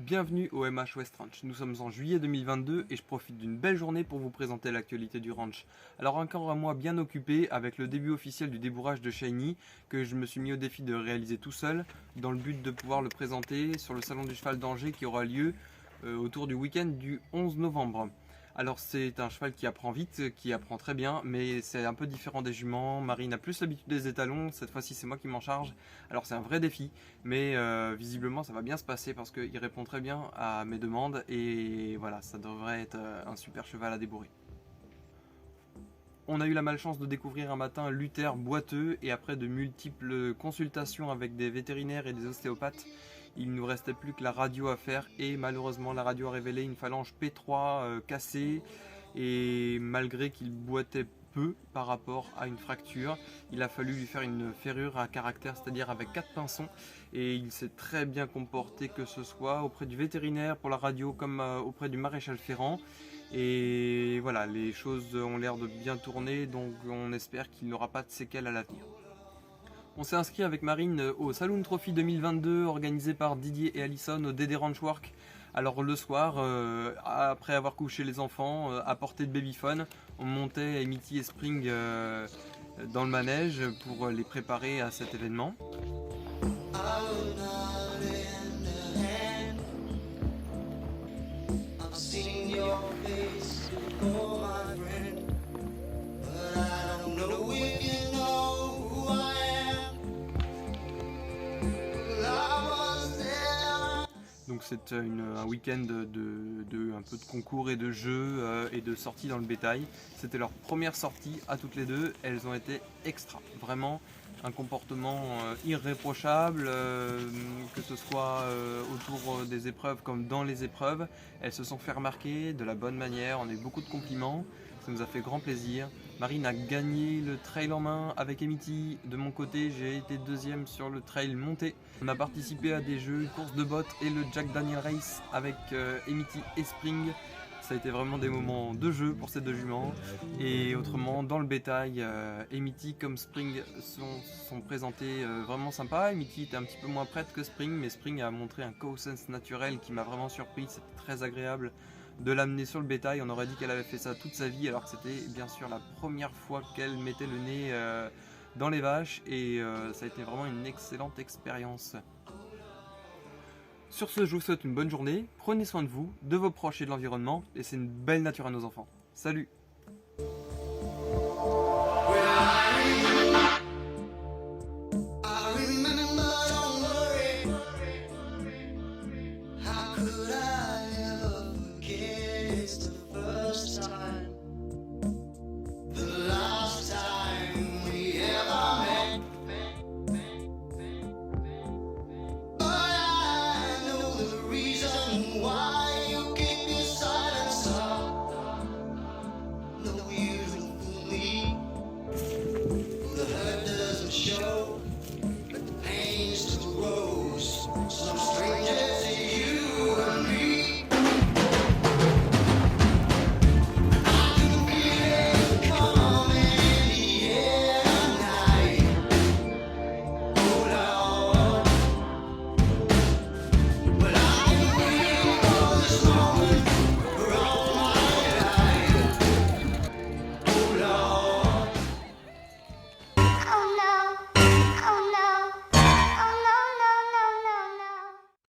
Bienvenue au MH West Ranch. Nous sommes en juillet 2022 et je profite d'une belle journée pour vous présenter l'actualité du ranch. Alors encore un mois bien occupé avec le début officiel du débourrage de Shiny que je me suis mis au défi de réaliser tout seul dans le but de pouvoir le présenter sur le salon du cheval d'Angers qui aura lieu autour du week-end du 11 novembre. Alors c'est un cheval qui apprend vite, qui apprend très bien, mais c'est un peu différent des juments. Marine a plus l'habitude des étalons, cette fois-ci c'est moi qui m'en charge. Alors c'est un vrai défi, mais visiblement ça va bien se passer parce qu'il répond très bien à mes demandes et voilà, ça devrait être un super cheval à débourrer. On a eu la malchance de découvrir un matin Luther boiteux et après de multiples consultations avec des vétérinaires et des ostéopathes, il ne nous restait plus que la radio à faire et malheureusement la radio a révélé une phalange P3 cassée et malgré qu'il boitait peu par rapport à une fracture, il a fallu lui faire une ferrure à caractère, c'est-à-dire avec 4 pinçons et il s'est très bien comporté que ce soit auprès du vétérinaire pour la radio comme auprès du maréchal Ferrand. Et voilà, les choses ont l'air de bien tourner, donc on espère qu'il n'aura pas de séquelles à l'avenir. On s'est inscrit avec Marine au Saloon Trophy 2022 organisé par Didier et Alison au DD Ranch Work. Alors le soir, après avoir couché les enfants, à portée de babyphone, on montait Amity et Spring dans le manège pour les préparer à cet événement. Donc c'est un week-end de un peu de concours et de jeux et de sorties dans le bétail. C'était leur première sortie à toutes les deux, elles ont été extra. Vraiment un comportement irréprochable, que ce soit autour des épreuves comme dans les épreuves. Elles se sont fait remarquer de la bonne manière, on a eu beaucoup de compliments, ça nous a fait grand plaisir. Marine a gagné le trail en main avec Amity. De mon côté, j'ai été deuxième sur le trail monté. On a participé à des jeux, course de bottes et le Jack Daniel Race avec Amity et Spring. Ça a été vraiment des moments de jeu pour ces deux juments. Et autrement, dans le bétail, Amity comme Spring sont présentés vraiment sympas. Amity était un petit peu moins prête que Spring, mais Spring a montré un co-sense naturel qui m'a vraiment surpris. C'était très agréable de l'amener sur le bétail. On aurait dit qu'elle avait fait ça toute sa vie, alors que c'était bien sûr la première fois qu'elle mettait le nez dans les vaches. Et ça a été vraiment une excellente expérience. Sur ce, je vous souhaite une bonne journée, prenez soin de vous, de vos proches et de l'environnement, laissez une belle nature à nos enfants. Salut!